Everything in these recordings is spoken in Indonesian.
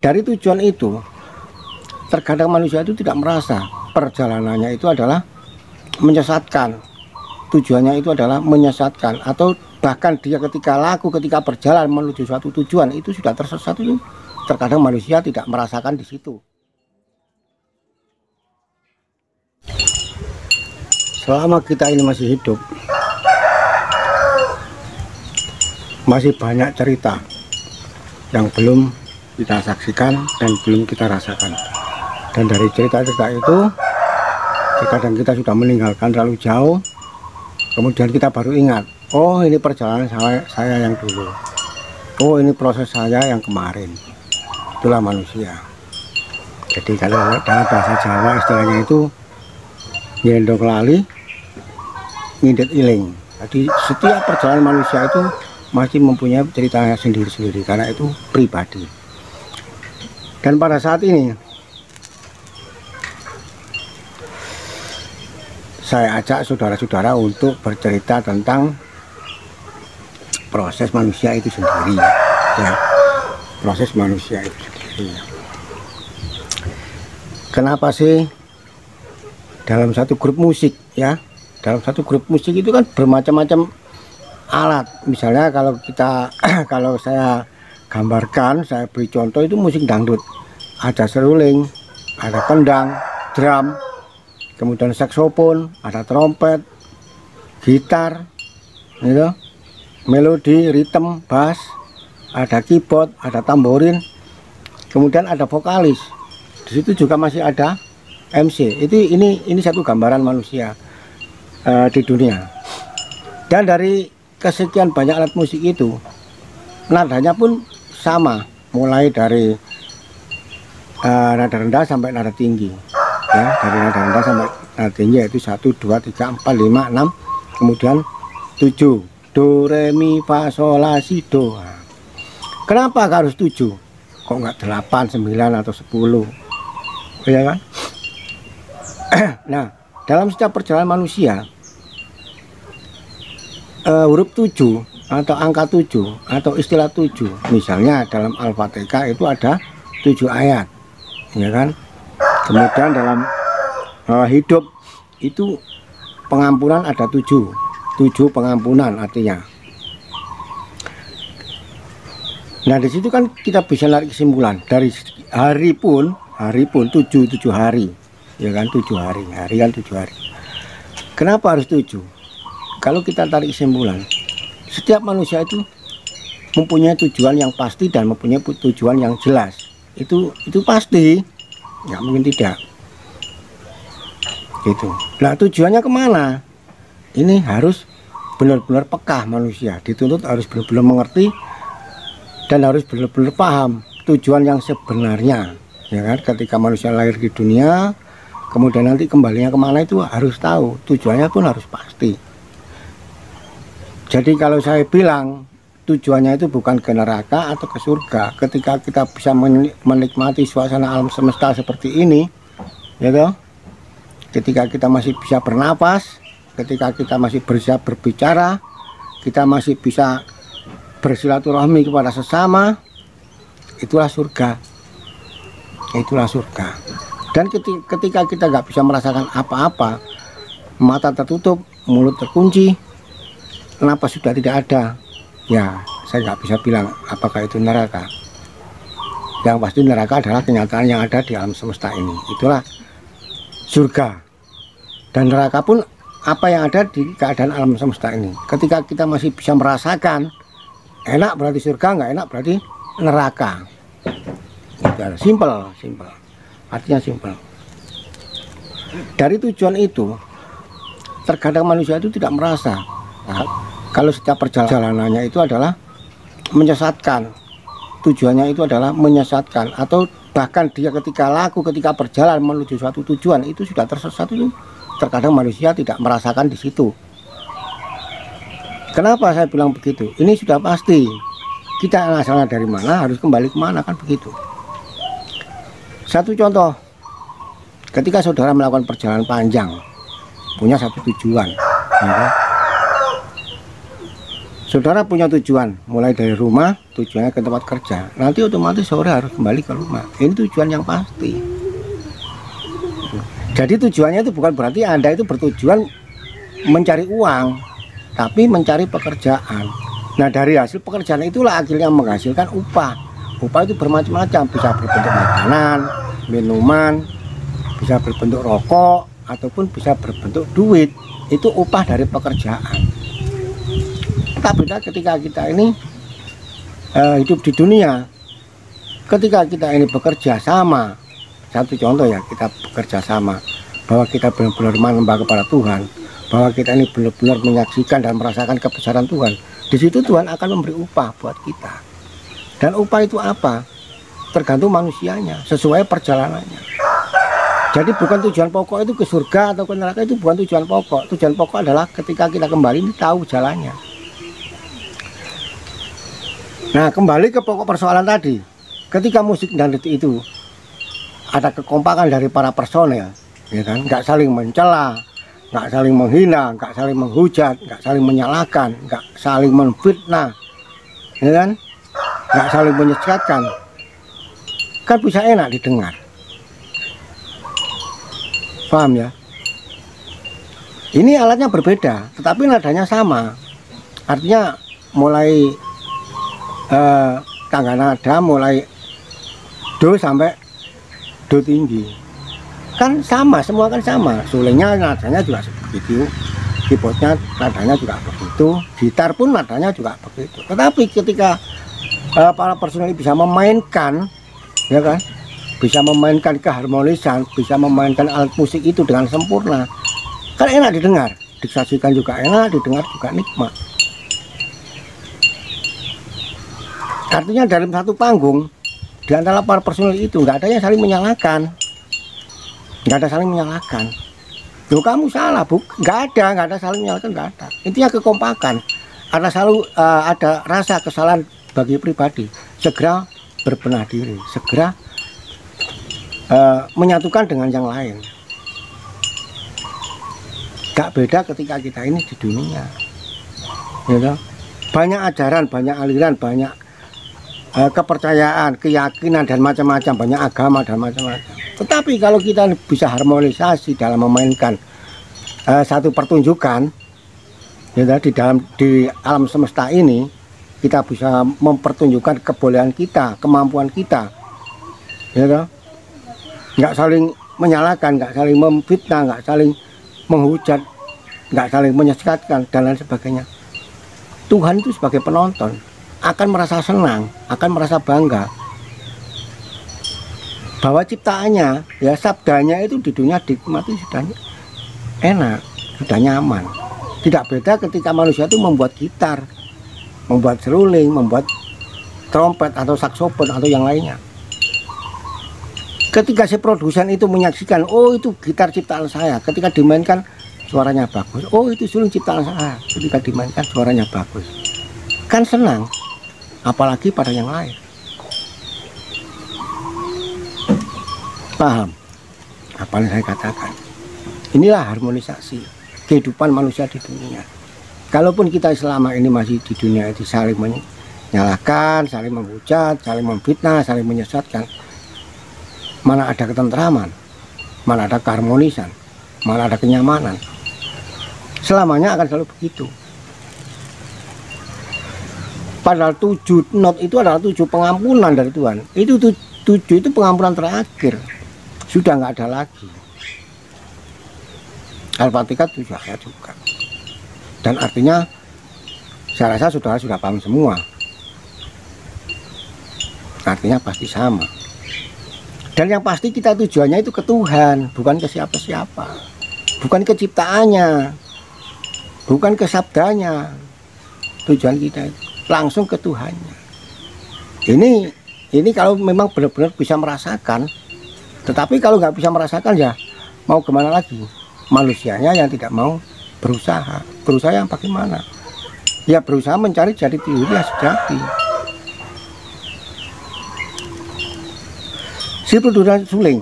Dari tujuan itu, terkadang manusia itu tidak merasa perjalanannya itu adalah menyesatkan. Tujuannya itu adalah menyesatkan, atau bahkan dia ketika berjalan menuju suatu tujuan itu sudah tersesat. Itu terkadang manusia tidak merasakan di situ. Selama kita ini masih hidup, masih banyak cerita yang belum kita saksikan dan belum kita rasakan. Dan dari cerita-cerita itu, terkadang kita sudah meninggalkan terlalu jauh, kemudian kita baru ingat, oh ini perjalanan saya yang dulu, oh ini proses saya yang kemarin. Itulah manusia. Jadi kalau dalam bahasa Jawa istilahnya itu nyendok lali, ngindet iling. Jadi setiap perjalanan manusia itu masih mempunyai ceritanya sendiri-sendiri, karena itu pribadi. Dan pada saat ini saya ajak saudara-saudara untuk bercerita tentang proses manusia itu sendiri, ya. Proses manusia itu sendiri. Kenapa sih dalam satu grup musik, ya? Dalam satu grup musik itu kan bermacam-macam alat. Misalnya kalau saya gambarkan, saya beri contoh, itu musik dangdut. Ada seruling, ada kendang, drum, kemudian saksofon, ada trompet, gitar, gitu, melodi, ritme, bass, ada keyboard, ada tamborin, kemudian ada vokalis. Di situ juga masih ada MC. Ini satu gambaran manusia di dunia. Dan dari kesekian banyak alat musik itu, nadanya pun sama, mulai dari nada rendah sampai nada tinggi, ya. Dari nada rendah sampai nada tinggi yaitu 1, 2, 3, 4, 5, 6, kemudian 7, do, re, mi, fa, sol, la, si, do. Kenapa harus 7? Kok nggak 8, 9 atau 10, ya kan? Nah, dalam setiap perjalanan manusia, huruf 7 atau angka 7 atau istilah 7, misalnya dalam Al-Fatihah itu ada 7 ayat, ya kan? Kemudian dalam hidup itu pengampunan ada 7 pengampunan artinya. Nah, di situ kan kita bisa narik kesimpulan dari hari pun 7 hari, ya kan? 7 hari kan 7 hari. Kenapa harus 7? Kalau kita tarik kesimpulan, setiap manusia itu mempunyai tujuan yang pasti dan mempunyai tujuan yang jelas. Itu pasti, nggak mungkin tidak. Gitu. Nah, tujuannya kemana? Ini harus benar-benar peka manusia, dituntut harus benar-benar mengerti dan harus benar-benar paham tujuan yang sebenarnya, ya kan? Ketika manusia lahir di dunia, kemudian nanti kembalinya kemana itu harus tahu, tujuannya pun harus pasti. Jadi kalau saya bilang tujuannya itu bukan ke neraka atau ke surga, ketika kita bisa menikmati suasana alam semesta seperti ini, ya toh, ketika kita masih bisa bernapas, ketika kita masih bisa berbicara, kita masih bisa bersilaturahmi kepada sesama, itulah surga. Itulah surga. Dan ketika kita nggak bisa merasakan apa-apa, mata tertutup, mulut terkunci, napas sudah tidak ada, ya saya nggak bisa bilang apakah itu neraka. Yang pasti neraka adalah kenyataan yang ada di alam semesta ini. Itulah surga. Dan neraka pun apa yang ada di keadaan alam semesta ini. Ketika kita masih bisa merasakan, enak berarti surga, nggak enak berarti neraka. Simpel. Artinya simpel. Dari tujuan itu, terkadang manusia itu tidak merasa. Kalau setiap perjalanannya itu adalah menyesatkan, tujuannya itu adalah menyesatkan, atau bahkan dia ketika berjalan menuju suatu tujuan itu sudah tersesat, itu terkadang manusia tidak merasakan di situ. Kenapa saya bilang begitu? Ini sudah pasti. Kita asalnya dari mana, harus kembali kemana, kan begitu. Satu contoh, ketika saudara melakukan perjalanan panjang, punya satu tujuan, ya, Saudara punya tujuan, mulai dari rumah, tujuannya ke tempat kerja. Nanti otomatis sore harus kembali ke rumah. Ini tujuan yang pasti. Jadi tujuannya itu bukan berarti Anda itu bertujuan mencari uang, tapi mencari pekerjaan. Nah, dari hasil pekerjaan itulah akhirnya menghasilkan upah. Upah itu bermacam-macam, bisa berbentuk makanan, minuman, bisa berbentuk rokok, ataupun bisa berbentuk duit. Itu upah dari pekerjaan. Tak beda ketika kita ini hidup di dunia. Ketika kita ini bekerja sama, satu contoh ya, kita bekerja sama, bahwa kita benar-benar menyembah kepada Tuhan, bahwa kita ini benar-benar menyaksikan dan merasakan kebesaran Tuhan. Di situ Tuhan akan memberi upah buat kita. Dan upah itu apa? Tergantung manusianya, sesuai perjalanannya. Jadi bukan tujuan pokok itu ke surga atau ke neraka, itu bukan tujuan pokok. Tujuan pokok adalah ketika kita kembali ini tahu jalannya. Nah, kembali ke pokok persoalan tadi. Ketika musik dan itu ada kekompakan dari para personel, ya kan, nggak saling mencela, nggak saling menghina, nggak saling menghujat, nggak saling menyalahkan, nggak saling menfitnah, ya kan, nggak saling menyesatkan, kan bisa enak didengar. Paham ya? Ini alatnya berbeda, tetapi nadanya sama. Artinya mulai tangga nada mulai do sampai do tinggi kan sama, semua kan sama. Sulingnya nadanya juga begitu, keyboardnya nadanya juga begitu, gitar pun nadanya juga begitu. Tetapi ketika para personel bisa memainkan, ya kan, bisa memainkan keharmonisan, bisa memainkan alat musik itu dengan sempurna, kan enak didengar, disaksikan juga enak, didengar juga nikmat. Artinya dalam satu panggung di antara para personel itu nggak ada yang saling menyalahkan, nggak ada saling menyalahkan. Loh, kamu salah, bu? Nggak ada saling menyalahkan, nggak ada. Intinya kekompakan. Ada selalu ada rasa kesalahan bagi pribadi, segera berbenah diri, segera menyatukan dengan yang lain. Gak beda ketika kita ini di dunia, ya, banyak ajaran, banyak aliran, banyak kepercayaan, keyakinan dan macam-macam, banyak agama dan macam-macam. Tetapi kalau kita bisa harmonisasi dalam memainkan satu pertunjukan, ya, di alam semesta ini, kita bisa mempertunjukkan kebolehan kita, kemampuan kita, ya, nggak saling menyalahkan, nggak saling memfitnah, nggak saling menghujat, nggak saling menyesatkan dan lain sebagainya. Tuhan itu sebagai penonton akan merasa senang, akan merasa bangga bahwa ciptaannya, ya, sabdanya itu di dunia dinikmati sudah enak, sudah nyaman. Tidak beda ketika manusia itu membuat gitar, membuat seruling, membuat trompet atau saksofon atau yang lainnya. Ketika si produsen itu menyaksikan, oh itu gitar ciptaan saya, ketika dimainkan suaranya bagus, oh itu suling ciptaan saya, ketika dimainkan suaranya bagus, kan senang. Apalagi pada yang lain. Paham apa yang saya katakan? Inilah harmonisasi kehidupan manusia di dunia. Kalaupun kita selama ini masih di dunia itu saling menyalahkan, saling menghujat, saling memfitnah, saling menyesatkan, mana ada ketentraman, mana ada keharmonisan, mana ada kenyamanan. Selamanya akan selalu begitu. Padahal 7 not itu adalah 7 pengampunan dari Tuhan. Itu 7 itu pengampunan terakhir. Sudah nggak ada lagi. Al-Fatihah 7 ayat juga. Dan artinya saya rasa saudara sudah paham semua. Artinya pasti sama. Dan yang pasti kita tujuannya itu ke Tuhan, bukan ke siapa-siapa. Bukan ke ciptaannya. Bukan ke sabdanya. Tujuan kita itu langsung ke Tuhannya. Ini kalau memang benar-benar bisa merasakan. Tetapi kalau nggak bisa merasakan, ya mau kemana lagi? Manusianya yang tidak mau berusaha. Berusaha yang bagaimana? Ya berusaha mencari jati diri yang sejati. Si produsen suling,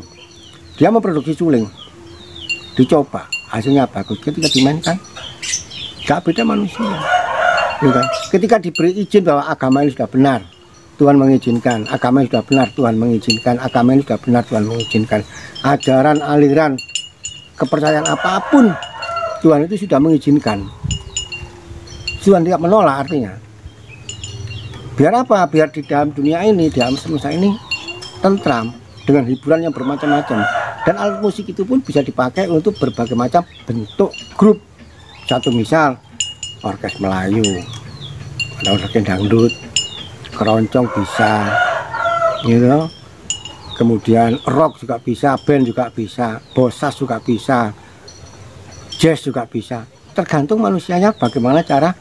dia memproduksi suling, dicoba, hasilnya bagus. Ketika dimainkan, nggak beda manusia. Ya kan? Ketika diberi izin bahwa agama ini sudah benar, Tuhan mengizinkan. Agama ini sudah benar, Tuhan mengizinkan. Agama ini sudah benar, Tuhan mengizinkan. Ajaran, aliran, kepercayaan apapun, Tuhan itu sudah mengizinkan. Tuhan tidak menolak, artinya. Biar apa? Biar di dalam dunia ini, di alam semesta ini tentram dengan hiburan yang bermacam-macam. Dan alat musik itu pun bisa dipakai untuk berbagai macam bentuk grup. Satu misal, orkes Melayu, ada orkes dangdut, keroncong bisa, gitu. Kemudian rock juga bisa, band juga bisa, bosas juga bisa, jazz juga bisa. Tergantung manusianya bagaimana cara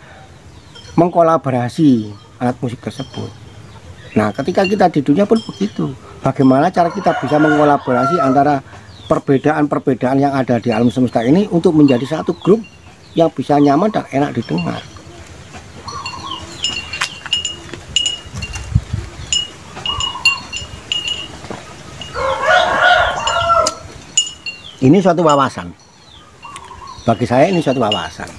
mengkolaborasi alat musik tersebut. Nah, ketika kita di dunia pun begitu. Bagaimana cara kita bisa mengkolaborasi antara perbedaan-perbedaan yang ada di alam semesta ini untuk menjadi satu grup yang bisa nyaman dan enak didengar. Ini suatu wawasan. Bagi saya ini suatu wawasan.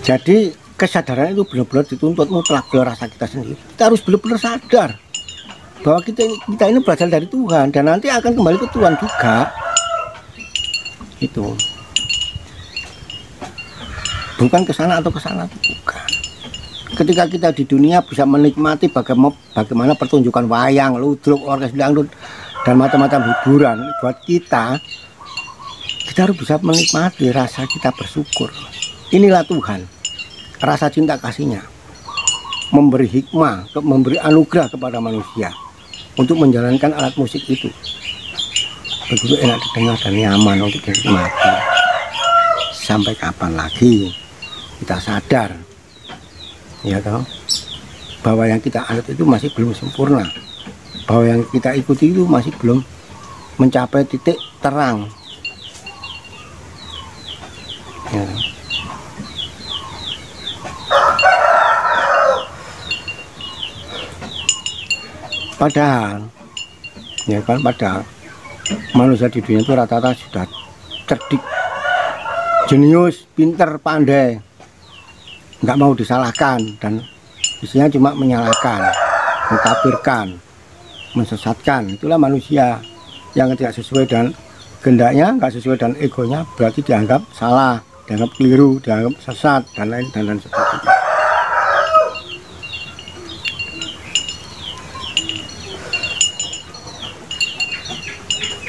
Jadi kesadaran itu benar-benar dituntut mutlak oleh rasa kita sendiri. Kita harus benar-benar sadar bahwa kita ini berasal dari Tuhan dan nanti akan kembali ke Tuhan juga. Itu bukan ke sana atau ke sana, bukan. Ketika kita di dunia bisa menikmati bagaimana pertunjukan wayang, ludruk, orkes dangdut dan macam-macam hiburan buat kita harus bisa menikmati rasa kita bersyukur. Inilah Tuhan, rasa cinta kasihnya, memberi hikmah, memberi anugerah kepada manusia untuk menjalankan alat musik itu begitu enak didengar dan nyaman untuk dinikmati. Sampai kapan lagi kita sadar, ya toh, bahwa yang kita anut itu masih belum sempurna, bahwa yang kita ikuti itu masih belum mencapai titik terang, ya. Padahal, ya kan, padahal manusia di dunia itu rata-rata sudah cerdik, jenius, pinter, pandai, nggak mau disalahkan, dan isinya cuma menyalahkan, mengkafirkan, mensesatkan. Itulah manusia yang tidak sesuai dengan kehendaknya, nggak sesuai dengan egonya, berarti dianggap salah, dianggap keliru, dianggap sesat, dan lain sebagainya.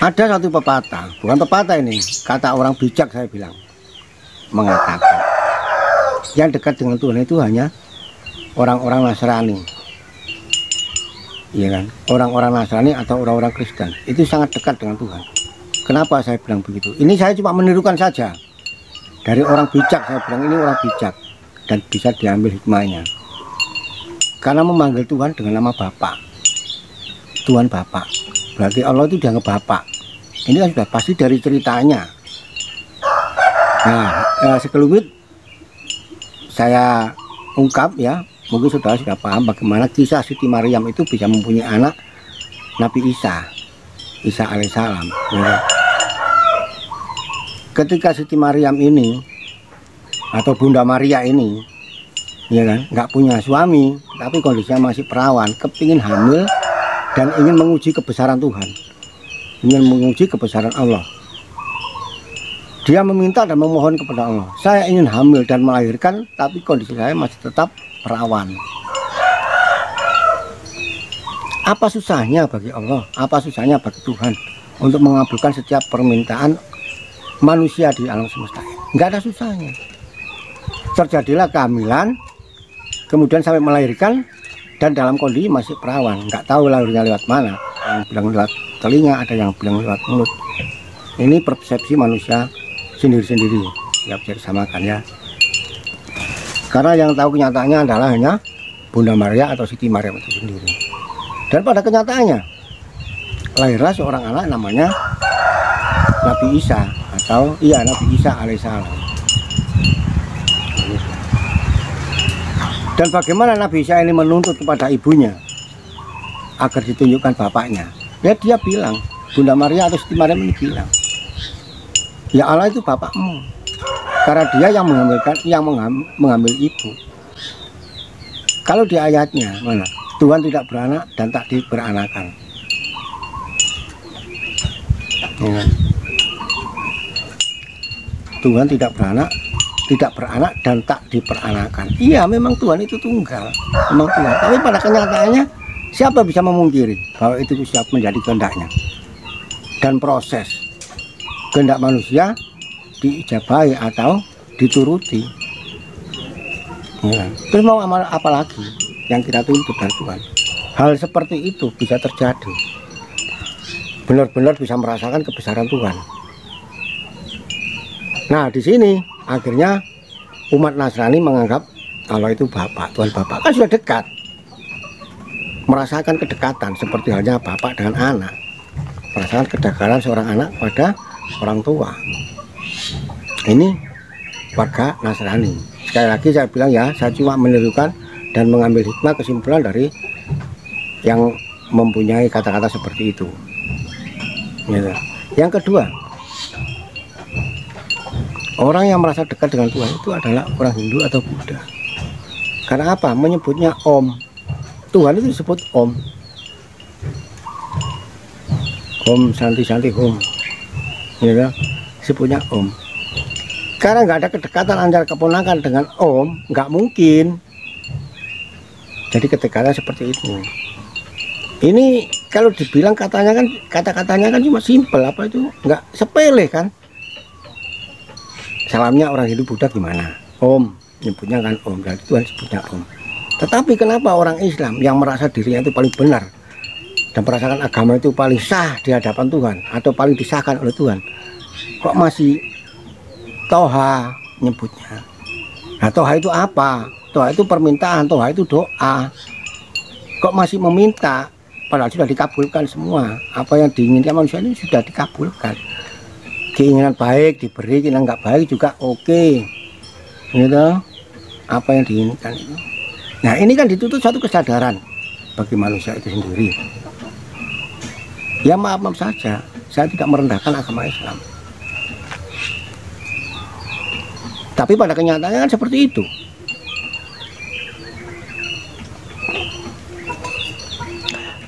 Ada satu pepatah, bukan pepatah ini, kata orang bijak saya bilang, mengatakan yang dekat dengan Tuhan itu hanya orang-orang Nasrani, iya kan? Orang-orang Nasrani atau orang-orang Kristen itu sangat dekat dengan Tuhan. Kenapa saya bilang begitu? Ini saya cuma menirukan saja dari orang bijak. Saya bilang ini orang bijak dan bisa diambil hikmahnya. Karena memanggil Tuhan dengan nama Bapa, Tuhan Bapa, berarti Allah itu dianggap Bapa. Ini kan sudah pasti dari ceritanya. Nah, sekelumit saya ungkap ya, mungkin saudara sudah paham bagaimana kisah Siti Maryam itu bisa mempunyai anak Nabi Isa alaihissalam. Ya. Ketika Siti Maryam ini atau Bunda Maria ini, ya kan, nggak punya suami, tapi kondisinya masih perawan, kepingin hamil dan ingin menguji kebesaran Tuhan, ingin menguji kebesaran Allah. Dia meminta dan memohon kepada Allah, saya ingin hamil dan melahirkan, tapi kondisi saya masih tetap perawan. Apa susahnya bagi Allah, apa susahnya bagi Tuhan untuk mengabulkan setiap permintaan manusia di alam semesta ini? Nggak ada susahnya. Terjadilah kehamilan, kemudian sampai melahirkan, dan dalam kondisi masih perawan, nggak tahu lahirnya lewat mana. Yang bilang lewat telinga, ada yang bilang lewat mulut. Ini persepsi manusia sendiri-sendiri, nggak bisa disamakan ya. Karena yang tahu kenyataannya adalah hanya Bunda Maria atau Siti Maryam itu sendiri. Dan pada kenyataannya lahirlah seorang anak namanya Nabi Isa atau Nabi Isa alaihissalam. Dan bagaimana Nabi Isa ini menuntut kepada ibunya agar ditunjukkan bapaknya? Ya, dia bilang, Bunda Maria atau Siti Maryam ini bilang, ya Allah itu bapakmu. karena dia yang mengambil ibu. Kalau di ayatnya mana? Tuhan tidak beranak dan tak diberanakan. Ya. Tuhan tidak beranak dan tak diperanakan. Iya, memang Tuhan itu tunggal, memang Tuhan. Tapi pada kenyataannya siapa bisa memungkiri bahwa itu siap menjadi kehendaknya? Dan proses kehendak manusia diijabahi atau dituruti. Ya. Terus mau amal apa lagi yang kita tuntut dari Tuhan? Hal seperti itu bisa terjadi. Benar-benar bisa merasakan kebesaran Tuhan. Nah, di sini akhirnya umat Nasrani menganggap Allah itu Bapak, Tuhan Bapak. Kan sudah dekat. Merasakan kedekatan seperti halnya bapak dengan anak. Merasakan kedekatan seorang anak pada orang tua. Ini warga Nasrani. Sekali lagi saya bilang ya, saya cuma menirukan dan mengambil hikmah kesimpulan dari yang mempunyai kata-kata seperti itu. Ya. Yang kedua, orang yang merasa dekat dengan Tuhan itu adalah orang Hindu atau Buddha. Karena apa? Menyebutnya Om. Tuhan itu disebut Om. Om Santi Santi Om. Ya, disebutnya Om. Karena nggak ada kedekatan antara keponakan dengan Om, nggak mungkin. Jadi kedekatan seperti itu. Ini kalau dibilang katanya kan, kata-katanya kan cuma simpel, apa itu nggak sepele kan. Salamnya orang Hindu Buddha gimana? Om, nyebutnya kan Om, dan Tuhan sebutnya Om. Tetapi kenapa orang Islam yang merasa dirinya itu paling benar dan merasakan agama itu paling sah di hadapan Tuhan atau paling disahkan oleh Tuhan, kok masih Toha nyebutnya? Nah, Toha itu apa? Toha itu permintaan, Toha itu doa. Kok masih meminta? Padahal sudah dikabulkan semua. Apa yang diinginkan manusia ini sudah dikabulkan. Keinginan baik diberi, keinginan nggak baik juga oke. Gitu. Apa yang diinginkan itu. Nah, ini kan dituntut satu kesadaran bagi manusia itu sendiri. Ya maaf saja, saya tidak merendahkan agama Islam. Tapi pada kenyataannya kan seperti itu.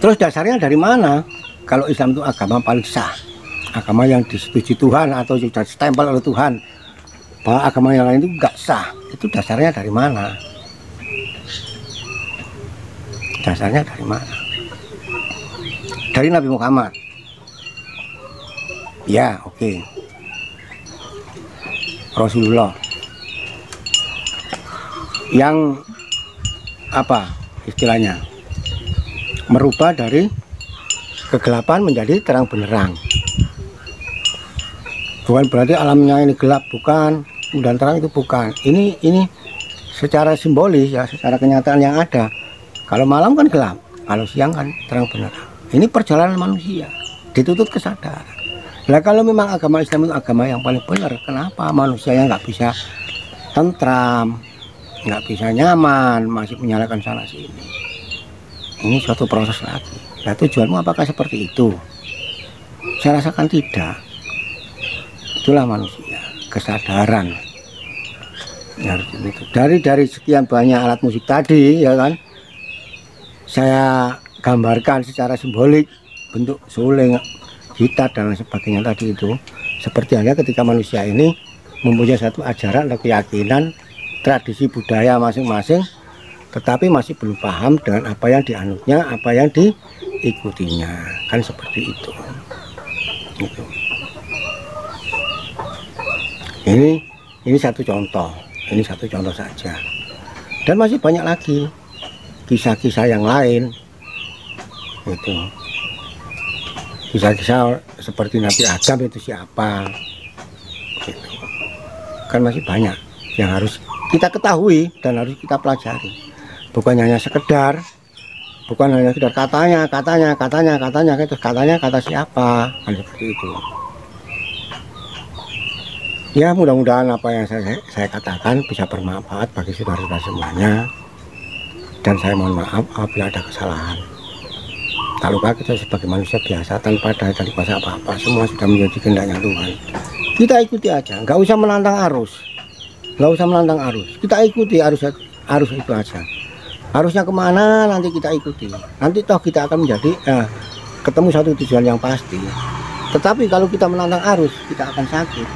Terus dasarnya dari mana? Kalau Islam itu agama paling sah, agama yang disetujui Tuhan atau sudah stempel oleh Tuhan, bahwa agama yang lain itu enggak sah, itu dasarnya dari mana? Dasarnya dari mana? Dari Nabi Muhammad. Ya, oke. Rasulullah yang apa istilahnya, merubah dari kegelapan menjadi terang benderang. Bukan berarti alamnya ini gelap, bukan, dan terang itu bukan. Ini secara simbolis ya, secara kenyataan yang ada. Kalau malam kan gelap, kalau siang kan terang benderang. Ini perjalanan manusia, dituntut kesadaran. Nah, kalau memang agama Islam itu agama yang paling benar, kenapa manusia yang nggak bisa tentram, nggak bisa nyaman, masih menyalakan sana sini? Ini suatu proses lagi. Nah, tujuanmu apakah seperti itu? Saya rasakan tidak. Itulah manusia, kesadaran. Dari sekian banyak alat musik tadi, ya kan, saya gambarkan secara simbolik bentuk suling, gitar dan lain sebagainya tadi itu. Seperti halnya ketika manusia ini mempunyai satu ajaran atau keyakinan, tradisi budaya masing-masing, tetapi masih belum paham dengan apa yang dianutnya, apa yang diikutinya, kan seperti itu. Gitu. Ini satu contoh, saja, dan masih banyak lagi kisah-kisah yang lain. Gitu. Kisah-kisah seperti Nabi Adam itu siapa, gitu. Kan masih banyak yang harus kita ketahui dan harus kita pelajari. Bukan hanya sekedar katanya kata siapa, kan seperti itu. Ya, mudah-mudahan apa yang saya katakan bisa bermanfaat bagi saudara-saudara semuanya, dan saya mohon maaf apabila ada kesalahan. Tak lupa kita sebagai manusia biasa tanpa daya kuasa apa-apa, semua sudah menjadi kehendaknya Tuhan. Kita ikuti aja, nggak usah menantang arus. nggak usah menantang arus, kita ikuti arus itu aja. Arusnya kemana nanti kita ikuti, nanti toh kita akan menjadi ketemu satu tujuan yang pasti. Tetapi kalau kita menantang arus, kita akan sakit.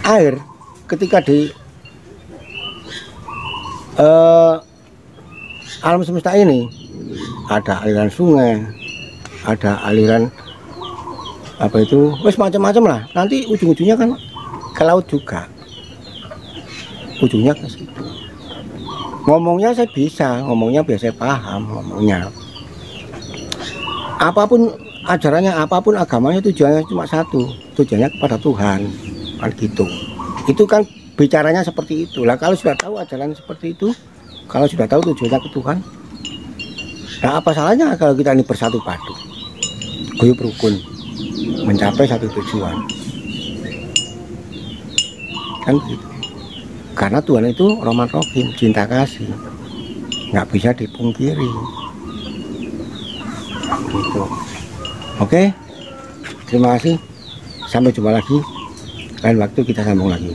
Air ketika di alam semesta ini ada aliran sungai, ada aliran apa itu, wes macam-macam lah. Nanti ujung-ujungnya kan ke laut juga, ujungnya ke situ. Ngomongnya saya bisa, ngomongnya biasa paham ngomongnya. Apapun ajarannya, apapun agamanya, tujuannya cuma satu, tujuannya kepada Tuhan, kan gitu. Itu kan bicaranya seperti itu. Lah kalau sudah tahu ajaran seperti itu, kalau sudah tahu tujuannya ke Tuhan, nah apa salahnya kalau kita ini bersatu padu, guyub rukun, mencapai satu tujuan, kan gitu. Karena Tuhan itu Rahman Rahim, cinta kasih, nggak bisa dipungkiri gitu. Oke, terima kasih, sampai jumpa lagi, lain waktu kita sambung lagi.